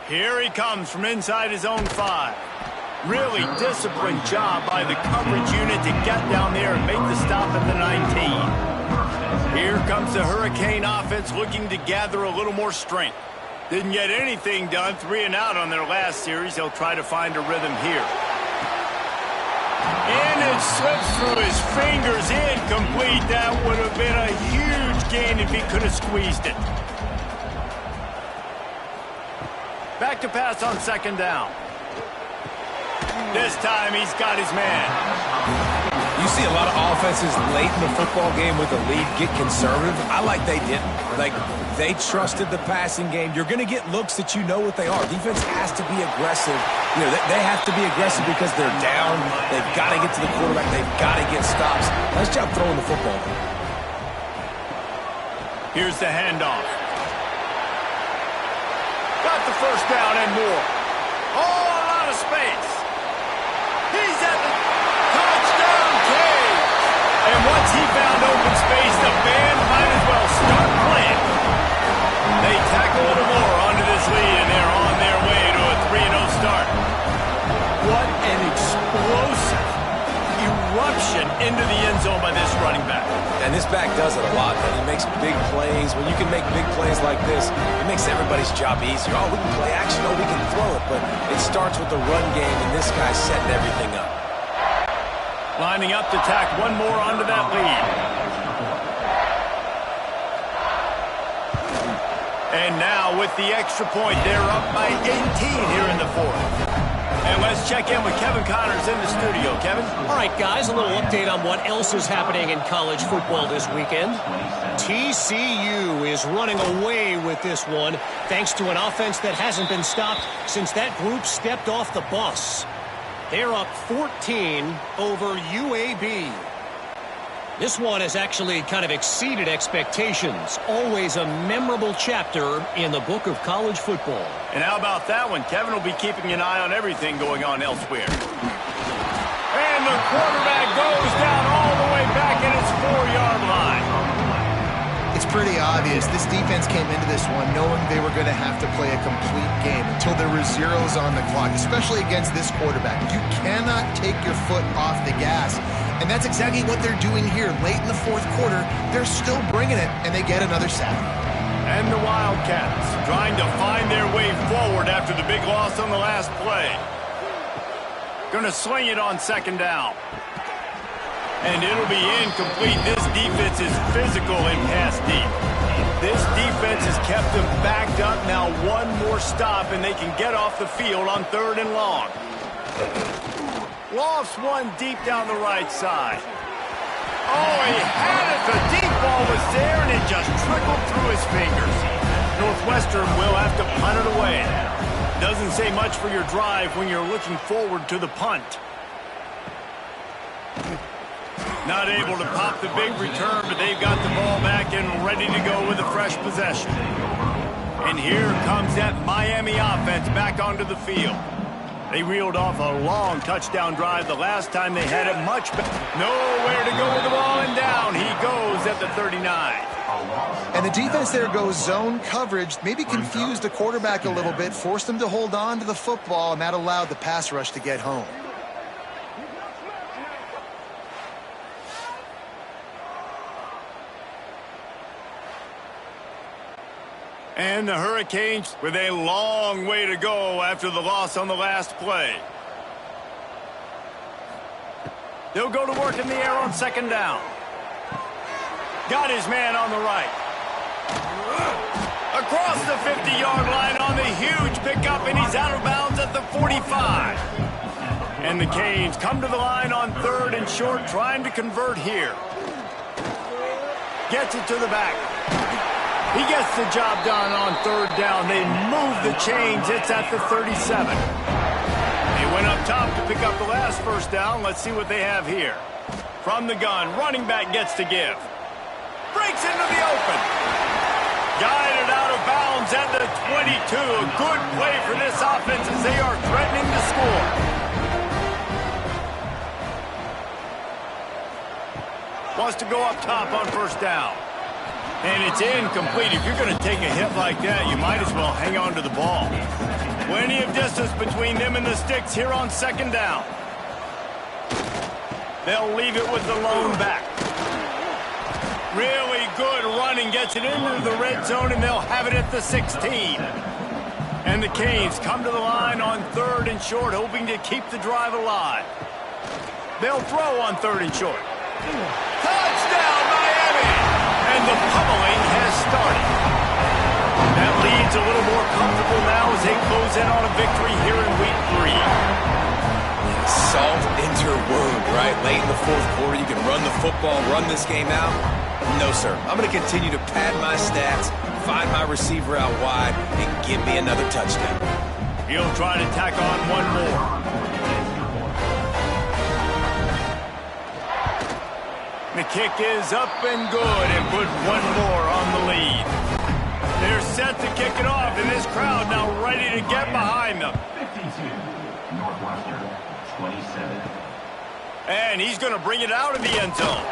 Here he comes from inside his own 5. Really disciplined job by the coverage unit to get down there and make the stop at the 19. Here comes the Hurricane offense looking to gather a little more strength. Didn't get anything done, 3 and out on their last series. They'll try to find a rhythm here. And it slips through his fingers. Incomplete. That would have been a huge gain if he could have squeezed it. Back to pass on second down. This time he's got his man. You see a lot of offenses late in the football game with a lead get conservative. I like they didn't. Like, they trusted the passing game. You're going to get looks that you know what they are. Defense has to be aggressive. You know, they have to be aggressive because they're down. They've got to get to the quarterback. They've got to get stops. Nice job throwing the football. Here's the handoff. Got the first down and more. Oh, a lot of space. He's at the touchdown cage. And once he found open space, the band might as well start playing. They tack a little more onto this lead, and they're on their way to a 3-0 start. What an explosive eruption into the end zone by this running back. And this back does it a lot, man. He makes big plays. When you can make big plays like this, it makes everybody's job easier. Oh, we can play action. Oh, we can throw it. But it starts with the run game, and this guy's setting everything up. Lining up to tack one more onto that lead. And now with the extra point, they're up by 18 here in the fourth. And let's check in with Kevin Connors in the studio. Kevin? All right, guys, a little update on what else is happening in college football this weekend. TCU is running away with this one, thanks to an offense that hasn't been stopped since that group stepped off the bus. They're up 14 over UAB. This one has actually kind of exceeded expectations. Always a memorable chapter in the book of college football. And how about that one? Kevin will be keeping an eye on everything going on elsewhere. And the quarterback goes down all the way back at his 4-yard line. It's pretty obvious. This defense came into this one knowing they were going to have to play a complete game until there were zeros on the clock, especially against this quarterback. You cannot take your foot off the gas. And that's exactly what they're doing here. Late in the fourth quarter, they're still bringing it, and they get another sack. And the Wildcats trying to find their way forward after the big loss on the last play. Going to sling it on second down. And it'll be incomplete. This defense is physical and pass deep. This defense has kept them backed up. Now one more stop, and they can get off the field on 3rd and long. Lofts one deep down the right side. Oh, he had it. The deep ball was there, and it just trickled through his fingers. Northwestern will have to punt it away. Doesn't say much for your drive when you're looking forward to the punt. Not able to pop the big return, but they've got the ball back and ready to go with a fresh possession. And here comes that Miami offense back onto the field. They reeled off a long touchdown drive the last time they had it much better. Nowhere to go with the ball, and down he goes at the 39. And the defense there goes zone coverage, maybe confused the quarterback a little bit, forced him to hold on to the football, and that allowed the pass rush to get home. And the Hurricanes with a long way to go after the loss on the last play. They'll go to work in the air on second down. Got his man on the right. Across the 50-yard line on the huge pickup, and he's out of bounds at the 45. And the Canes come to the line on 3rd and short, trying to convert here. Gets it to the back. He gets the job done on 3rd down. They move the chains. It's at the 37. They went up top to pick up the last first down. Let's see what they have here. From the gun, running back gets to give. Breaks into the open. Guided out of bounds at the 22. A good play for this offense as they are threatening to score. Wants to go up top on first down. And it's incomplete. If you're going to take a hit like that, you might as well hang on to the ball. Plenty of distance between them and the sticks here on second down. They'll leave it with the lone back. Really good running, gets it into the red zone, and they'll have it at the 16. And the Canes come to the line on 3rd and short, hoping to keep the drive alive. They'll throw on 3rd and short. Touchdown, Miami! And the pummeling has started. That lead's a little more comfortable now as they close in on a victory here in week 3. Salt into your wound, right? Late in the 4th quarter, you can run the football, run this game out. No, sir. I'm going to continue to pad my stats, find my receiver out wide, and give me another touchdown. He'll try to tack on one more. The kick is up and good and put one more on the lead. They're set to kick it off, and this crowd now ready to get behind them. 52, Northwestern, 27. And he's going to bring it out of the end zone.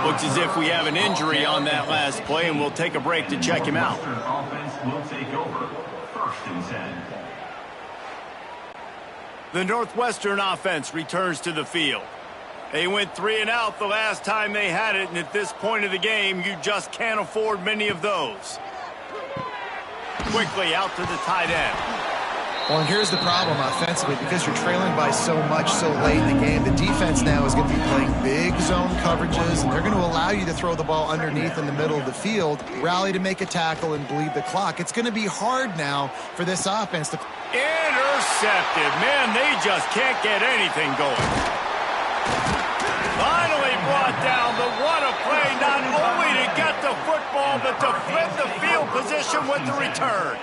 Looks as if we have an injury on that last play, and we'll take a break to check him out. Northwestern offense will take over. 1st and 10. The Northwestern offense returns to the field. They went 3 and out the last time they had it, and at this point of the game, you just can't afford many of those. Quickly out to the tight end. Well, and here's the problem offensively, because you're trailing by so much so late in the game, the defense now is going to be playing big zone coverages, and they're going to allow you to throw the ball underneath in the middle of the field, rally to make a tackle, and bleed the clock. It's going to be hard now for this offense to... Intercepted. Man, they just can't get anything going. Finally brought down, but what a play, not only to get the football, but to flip the field position with the return.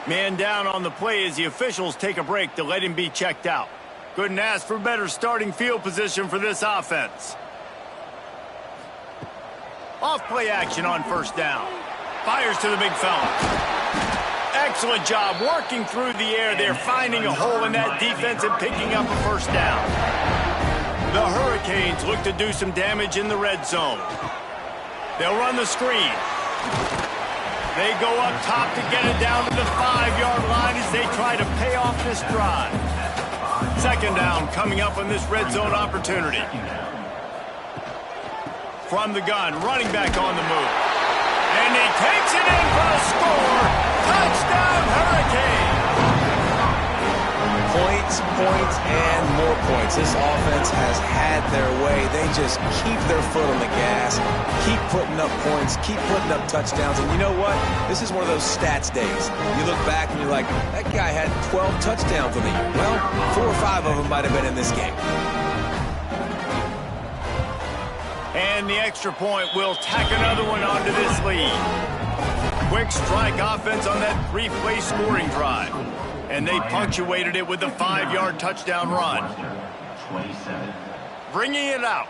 Man down on the play as the officials take a break to let him be checked out. Couldn't ask for better starting field position for this offense. Off play action on 1st down. Fires to the big fella. Excellent job working through the air there, finding a hole in that defense and picking up a 1st down. The Hurricanes look to do some damage in the red zone. They'll run the screen. They go up top to get it down to the 5-yard line as they try to pay off this drive. 2nd down coming up on this red zone opportunity. From the gun, running back on the move. And he takes it in for a score. Touchdown, Hurricane! Points, points, and more points. This offense has had their way. They just keep their foot on the gas, keep putting up points, keep putting up touchdowns. And you know what? This is one of those stats days. You look back and you're like, that guy had 12 touchdowns on the year. Well, 4 or 5 of them might have been in this game. And the extra point will tack another one onto this lead. Quick strike offense on that 3-play scoring drive. And they punctuated it with a 5-yard touchdown run. 27. Bringing it out.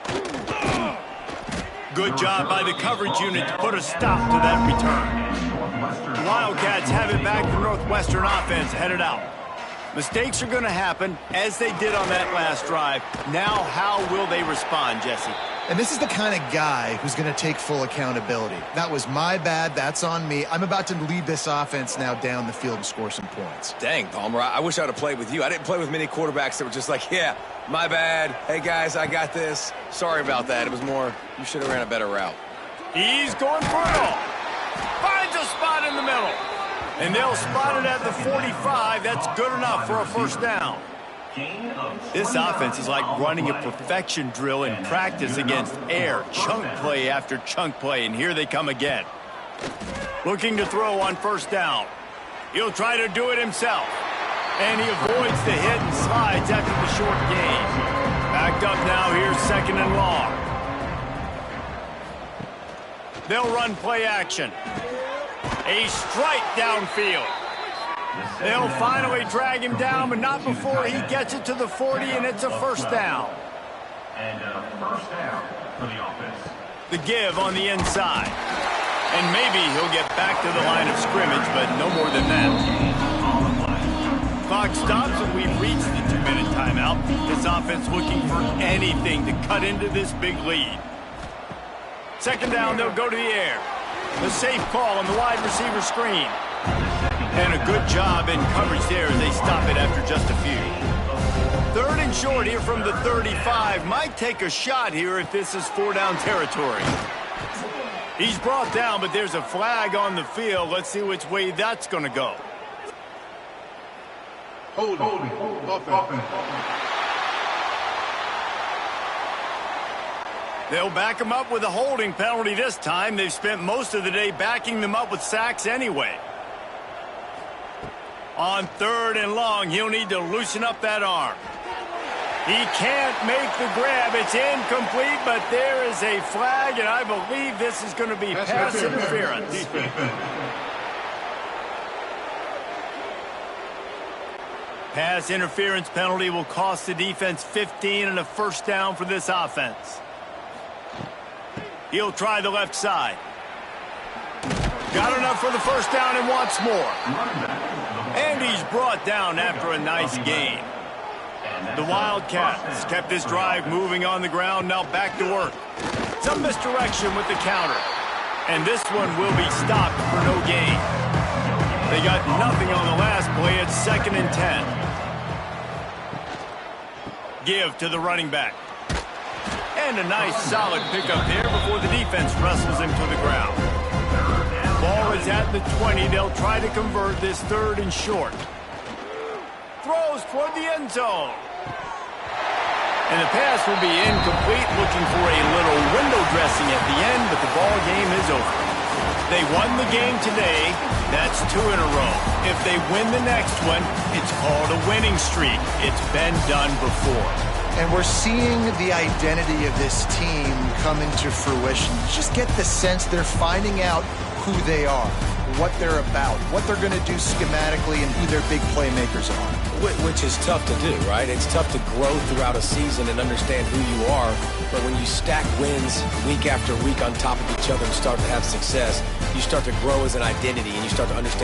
Good job by the coverage unit to put a stop to that return. The Wildcats have it back. The Northwestern offense headed out. Mistakes are going to happen, as they did on that last drive. Now, how will they respond, Jesse? And this is the kind of guy who's going to take full accountability. That was my bad. That's on me. I'm about to lead this offense now down the field and score some points. Dang, Palmer, I wish I would have played with you. I didn't play with many quarterbacks that were just like, yeah, my bad. Hey, guys, I got this. Sorry about that. It was more, you should have ran a better route. He's going for it all. Finds a spot in the middle. And they'll spot it at the 45. That's good enough for a 1st down. This offense is like running a perfection drill in practice against air. Chunk play after chunk play, and here they come again. Looking to throw on 1st down. He'll try to do it himself. And he avoids the hit and slides after the short gain. Backed up now, here's 2nd and long. They'll run play action. A strike downfield. They'll finally drag him down, but not before he gets it to the 40, and it's a 1st down. And a 1st down for the offense. The give on the inside. And maybe he'll get back to the line of scrimmage, but no more than that. Clock stops, and we've reached the 2-minute timeout. This offense looking for anything to cut into this big lead. 2nd down, they'll go to the air. The safe call on the wide receiver screen. And a good job in coverage there as they stop it after just a few. 3rd and short here from the 35. Might take a shot here if this is 4-down territory. He's brought down, but there's a flag on the field. Let's see which way that's going to go. Holding. Offense. They'll back him up with a holding penalty this time. They've spent most of the day backing them up with sacks anyway. On 3rd and long, he'll need to loosen up that arm. He can't make the grab. It's incomplete, but there is a flag, and I believe this is going to be pass interference. Pass interference penalty will cost the defense 15 and a first down for this offense. He'll try the left side. Got enough for the first down and wants more. And he's brought down after a nice gain. The Wildcats kept this drive moving on the ground, now back to work. Some misdirection with the counter. And this one will be stopped for no gain. They got nothing on the last play. It's 2nd and 10. Give to the running back. And a nice solid pickup there before the defense wrestles him to the ground. Ball is at the 20. They'll try to convert this 3rd and short. Throws toward the end zone. And the pass will be incomplete, looking for a little window dressing at the end, but the ball game is over. They won the game today. That's 2 in a row. If they win the next one, it's called a winning streak. It's been done before. And we're seeing the identity of this team come into fruition. You just get the sense they're finding out who they are, what they're about, what they're going to do schematically, and who their big playmakers are. Which is tough to do, right? It's tough to grow throughout a season and understand who you are. But when you stack wins week after week on top of each other and start to have success, you start to grow as an identity and you start to understand